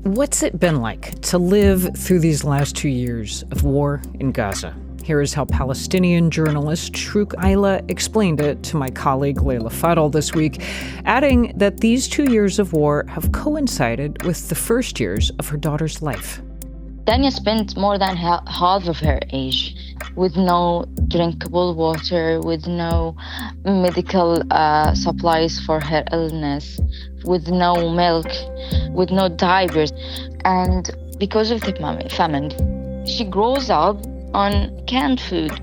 What's it been like to live through these last 2 years of war in Gaza? Here is how Palestinian journalist Shrouk Ayla explained it to my colleague Layla Fadel this week, adding that these 2 years of war have coincided with the first years of her daughter's life. Tanya spent more than half of her age with no drinkable water, with no medical supplies for her illness, with no milk, with no diapers. And because of the famine, she grows up on canned food.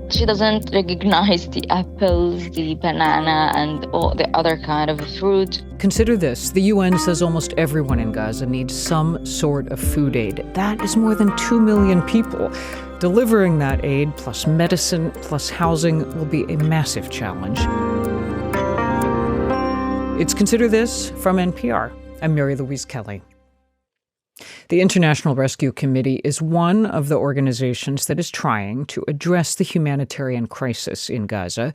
She doesn't recognize the apples, the banana, and all the other kind of fruit. Consider this. The UN says almost everyone in Gaza needs some sort of food aid. That is more than 2 million people. Delivering that aid, plus medicine, plus housing, will be a massive challenge. It's Consider This from NPR. I'm Mary Louise Kelly. The International Rescue Committee is one of the organizations that is trying to address the humanitarian crisis in Gaza.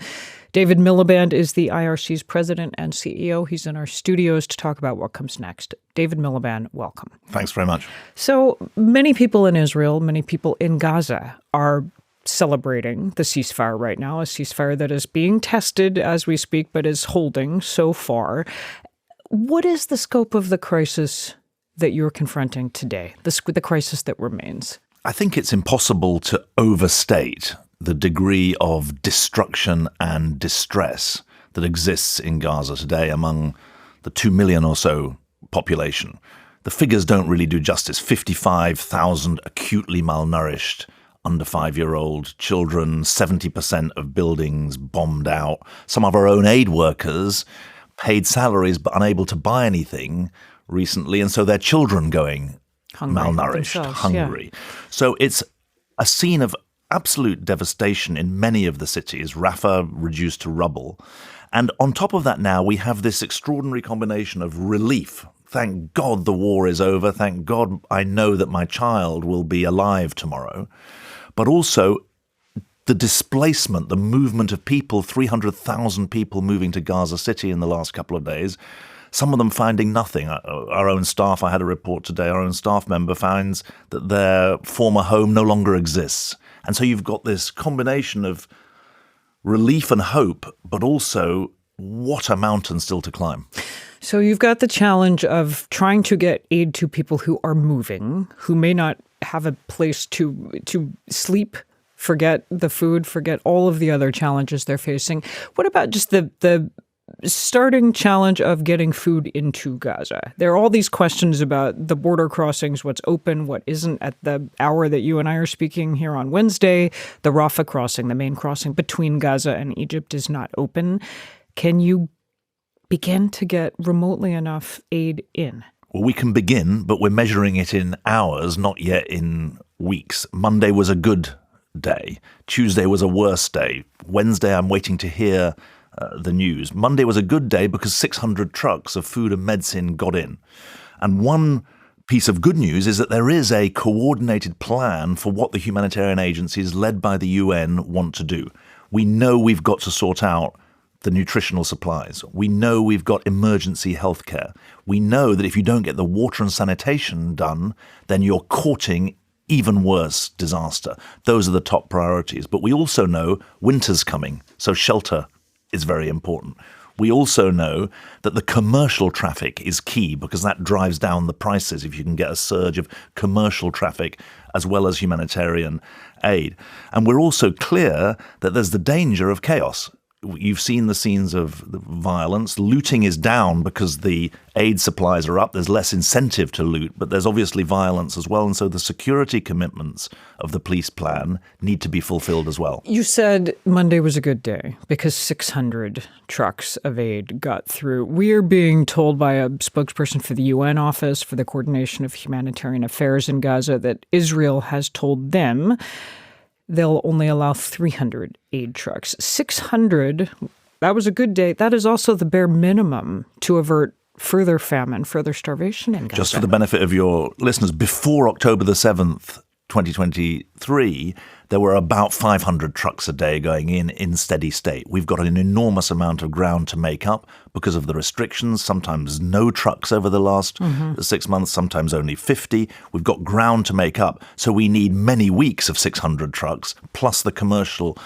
David Miliband is the IRC's president and CEO. He's in our studios to talk about what comes next. David Miliband, welcome. Thanks very much. So many people in Israel, many people in Gaza are celebrating the ceasefire right now, a ceasefire that is being tested as we speak, but is holding so far. What is the scope of the crisis that you're confronting today, the crisis that remains? I think it's impossible to overstate the degree of destruction and distress that exists in Gaza today among the 2 million or so population. The figures don't really do justice. 55,000 acutely malnourished under 5-year-old children, 70% of buildings bombed out. Some of our own aid workers paid salaries but unable to buy anything recently, and so their children going malnourished, hungry. Yeah. So it's a scene of absolute devastation in many of the cities, Rafah reduced to rubble. And on top of that now, we have this extraordinary combination of relief. Thank God the war is over. Thank God I know that my child will be alive tomorrow. But also the displacement, the movement of people, 300,000 people moving to Gaza City in the last couple of days, some of them finding nothing. Our own staff, I had a report today, our own staff member finds that their former home no longer exists. And so you've got this combination of relief and hope, but also what a mountain still to climb. So you've got the challenge of trying to get aid to people who are moving, who may not have a place to sleep, forget the food, forget all of the other challenges they're facing. What about just the starting challenge of getting food into Gaza? There are all these questions about the border crossings, what's open, what isn't at the hour that you and I are speaking here on Wednesday. The Rafah crossing, the main crossing between Gaza and Egypt, is not open. Can you begin to get remotely enough aid in? Well, we can begin, but we're measuring it in hours, not yet in weeks. Monday was a good day. Tuesday was a worse day. Wednesday, I'm waiting to hear the news. Monday was a good day because 600 trucks of food and medicine got in. And one piece of good news is that there is a coordinated plan for what the humanitarian agencies led by the UN want to do. We know we've got to sort out the nutritional supplies. We know we've got emergency healthcare. We know that if you don't get the water and sanitation done, then you're courting even worse disaster. Those are the top priorities. But we also know winter's coming, so shelter is very important. We also know that the commercial traffic is key because that drives down the prices if you can get a surge of commercial traffic as well as humanitarian aid. And we're also clear that there's the danger of chaos. You've seen the scenes of the violence. Looting is down because the aid supplies are up. There's less incentive to loot, but there's obviously violence as well. And so the security commitments of the police plan need to be fulfilled as well. You said Monday was a good day because 600 trucks of aid got through. We're being told by a spokesperson for the UN Office for the Coordination of Humanitarian Affairs in Gaza that Israel has told them they'll only allow 300 aid trucks. 600, that was a good day. That is also the bare minimum to avert further famine, further starvation in Gaza. Just for the benefit of your listeners, before October the 7th, 2023, there were about 500 trucks a day going in steady state. We've got an enormous amount of ground to make up because of the restrictions, sometimes no trucks over the last 6 months, sometimes only 50. We've got ground to make up. So we need many weeks of 600 trucks, plus the commercial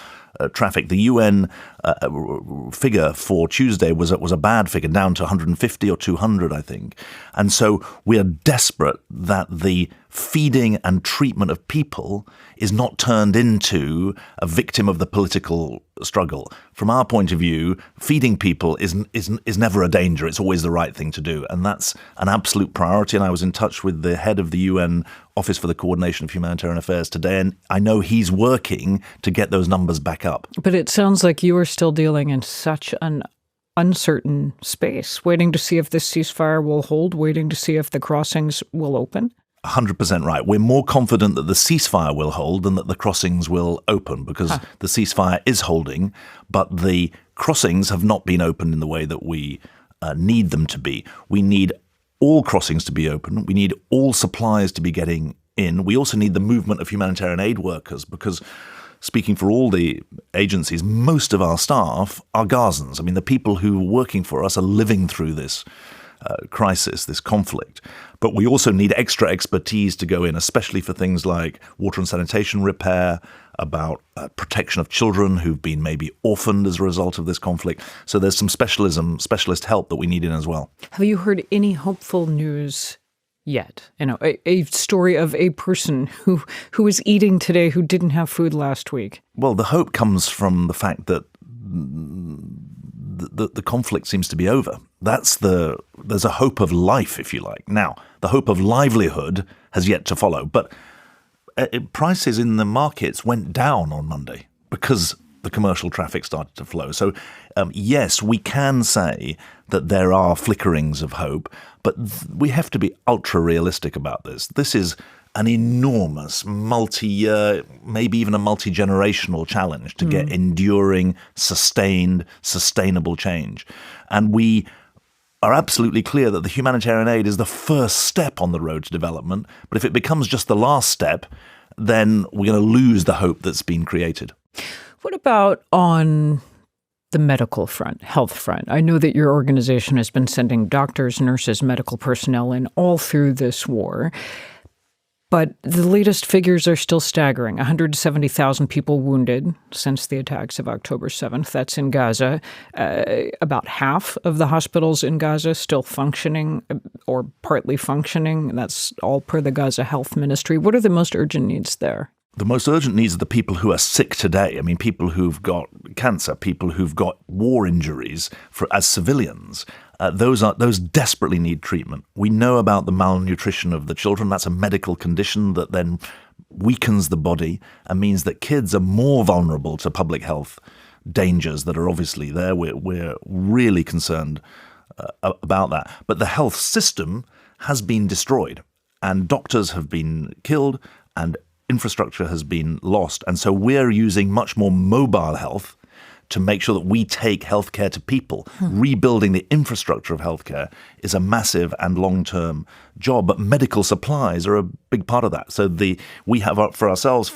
traffic. The UN figure for Tuesday was a bad figure, down to 150 or 200, I think. And so we are desperate that the feeding and treatment of people is not turned into a victim of the political struggle. From our point of view, feeding people is never a danger. It's always the right thing to do. And that's an absolute priority. And I was in touch with the head of the UN Office for the Coordination of Humanitarian Affairs today, and I know he's working to get those numbers back up. But it sounds like you are still dealing in such an uncertain space, waiting to see if this ceasefire will hold, waiting to see if the crossings will open. 100% right. We're more confident that the ceasefire will hold than that the crossings will open, because the ceasefire is holding, but the crossings have not been opened in the way that we need them to be. We need all crossings to be open. We need all supplies to be getting in. We also need the movement of humanitarian aid workers, because speaking for all the agencies, most of our staff are Gazans. I mean, the people who are working for us are living through this crisis, this conflict. But we also need extra expertise to go in, especially for things like water and sanitation repair, about protection of children who've been maybe orphaned as a result of this conflict. So there's some specialist help that we need in as well. Have you heard any hopeful news yet? You know, a story of a person who is eating today who didn't have food last week. Well, the hope comes from the fact that the conflict seems to be over. There's a hope of life, if you like. Now, the hope of livelihood has yet to follow, but prices in the markets went down on Monday because the commercial traffic started to flow. So, yes, we can say that there are flickerings of hope, but we have to be ultra realistic about this. This is an enormous multi-year, maybe even a multi-generational challenge to get enduring, sustainable change. And we are absolutely clear that the humanitarian aid is the first step on the road to development. But if it becomes just the last step, then we're going to lose the hope that's been created. What about on the medical front, health front? I know that your organization has been sending doctors, nurses, medical personnel in all through this war. But the latest figures are still staggering. 170,000 people wounded since the attacks of October 7th. That's in Gaza. About half of the hospitals in Gaza still functioning or partly functioning. That's all per the Gaza Health Ministry. What are the most urgent needs there? The most urgent needs are the people who are sick today. I mean, people who've got cancer, people who've got war injuries as civilians. Those desperately need treatment. We know about the malnutrition of the children. That's a medical condition that then weakens the body and means that kids are more vulnerable to public health dangers that are obviously there. We're really concerned about that. But the health system has been destroyed, and doctors have been killed, and infrastructure has been lost. And so we're using much more mobile health to make sure that we take healthcare to people. Rebuilding the infrastructure of healthcare is a massive and long-term job, but medical supplies are a big part of that. So we have for ourselves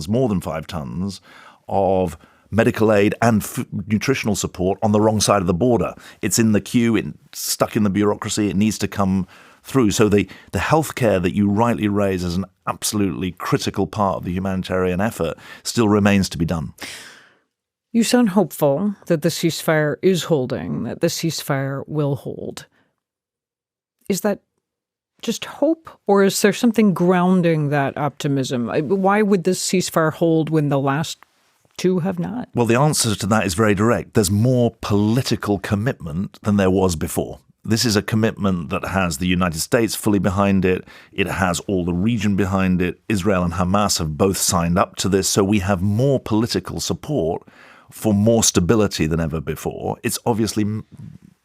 more than 5 tons of medical aid and nutritional support on the wrong side of the border. It's in the queue, it's stuck in the bureaucracy, it needs to come through. So the healthcare that you rightly raise as an absolutely critical part of the humanitarian effort still remains to be done. You sound hopeful that the ceasefire is holding, that the ceasefire will hold. Is that just hope, or is there something grounding that optimism? Why would this ceasefire hold when the last 2 have not? Well, the answer to that is very direct. There's more political commitment than there was before. This is a commitment that has the United States fully behind it. It has all the region behind it. Israel and Hamas have both signed up to this. So we have more political support for more stability than ever before. It's obviously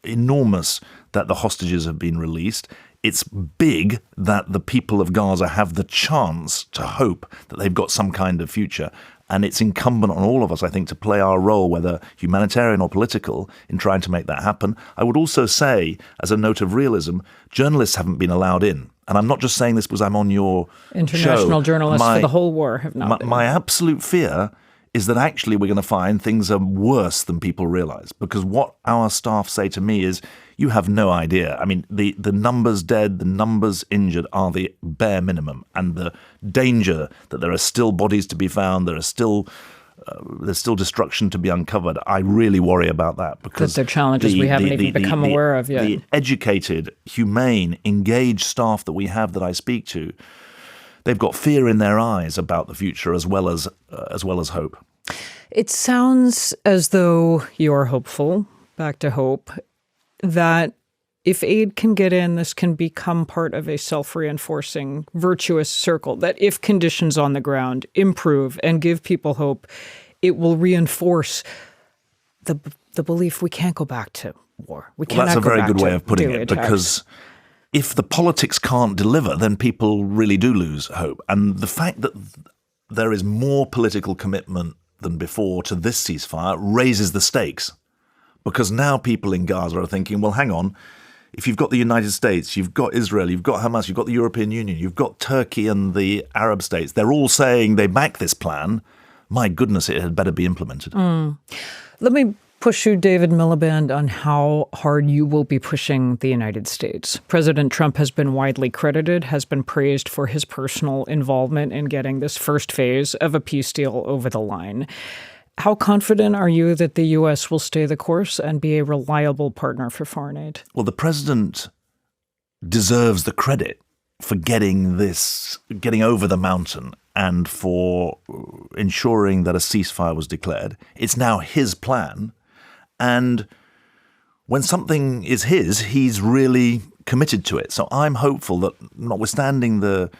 enormous that the hostages have been released. It's big that the people of Gaza have the chance to hope that they've got some kind of future. And it's incumbent on all of us, I think, to play our role, whether humanitarian or political, in trying to make that happen. I would also say, as a note of realism, journalists haven't been allowed in. and I'm not just saying this because I'm on your International show. journalists for the whole war have not been. My absolute fear is that actually we're going to find things are worse than people realize. Because what our staff say to me is, you have no idea. I mean, the numbers dead, the numbers injured are the bare minimum. And the danger that there are still bodies to be found, there's still destruction to be uncovered. I really worry about that. Because they're challenges we haven't even become aware of yet. The educated, humane, engaged staff that we have that I speak to, they've got fear in their eyes about the future as well as hope. It sounds as though you're hopeful, back to hope, that if aid can get in, this can become part of a self-reinforcing, virtuous circle, that if conditions on the ground improve and give people hope, it will reinforce the belief we can't go back to war. That's a very good way of putting it, because if the politics can't deliver, then people really do lose hope. And the fact that there is more political commitment than before to this ceasefire raises the stakes. Because now people in Gaza are thinking, well, hang on, if you've got the United States, you've got Israel, you've got Hamas, you've got the European Union, you've got Turkey and the Arab states, they're all saying they back this plan. My goodness, it had better be implemented. Let me push you, David Miliband, on how hard you will be pushing the United States. President Trump has been widely credited, has been praised for his personal involvement in getting this first phase of a peace deal over the line. How confident are you that the U.S. will stay the course and be a reliable partner for foreign aid? Well, the president deserves the credit for getting over the mountain and for ensuring that a ceasefire was declared. It's now his plan. And when something is his, he's really committed to it. So I'm hopeful that, notwithstanding the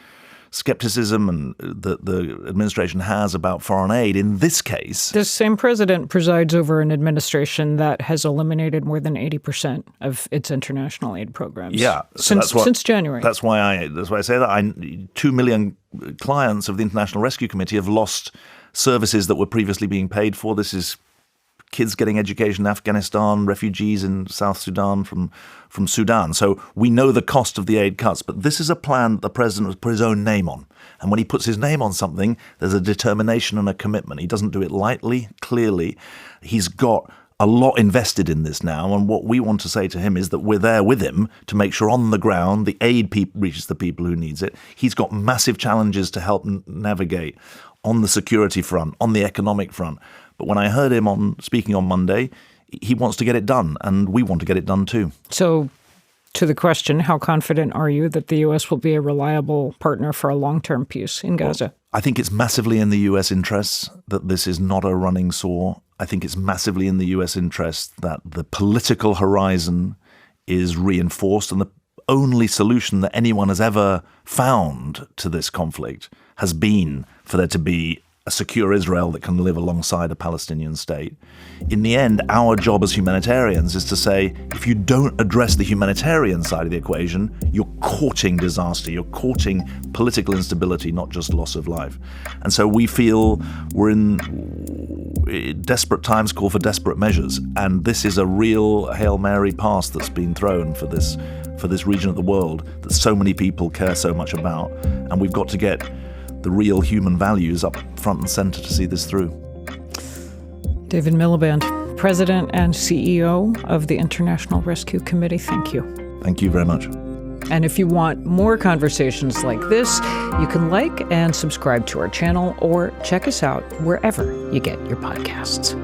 skepticism and that the administration has about foreign aid, in this case, this same president presides over an administration that has eliminated more than 80% of its international aid programs. Yeah, since January. That's why I say that. 2 million clients of the International Rescue Committee have lost services that were previously being paid for. This is kids getting education in Afghanistan, refugees in South Sudan from Sudan. So we know the cost of the aid cuts, but this is a plan that the president has put his own name on. And when he puts his name on something, there's a determination and a commitment. He doesn't do it lightly, clearly. He's got a lot invested in this now. And what we want to say to him is that we're there with him to make sure on the ground the aid reaches the people who needs it. He's got massive challenges to help navigate on the security front, on the economic front. But when I heard him speaking on Monday, he wants to get it done, and we want to get it done too. So to the question, how confident are you that the U.S. will be a reliable partner for a long-term peace in Gaza? Well, I think it's massively in the U.S. interests that this is not a running sore. I think it's massively in the U.S. interest that the political horizon is reinforced, and the only solution that anyone has ever found to this conflict has been for there to be a secure Israel that can live alongside a Palestinian state. In the end, our job as humanitarians is to say, if you don't address the humanitarian side of the equation, you're courting disaster, you're courting political instability, not just loss of life. And so we feel we're in desperate times call for desperate measures. And this is a real Hail Mary pass that's been thrown for this region of the world that so many people care so much about. And we've got to get the real human values up front and center to see this through. David Miliband, President and CEO of the International Rescue Committee, thank you. Thank you very much. And if you want more conversations like this, you can like and subscribe to our channel or check us out wherever you get your podcasts.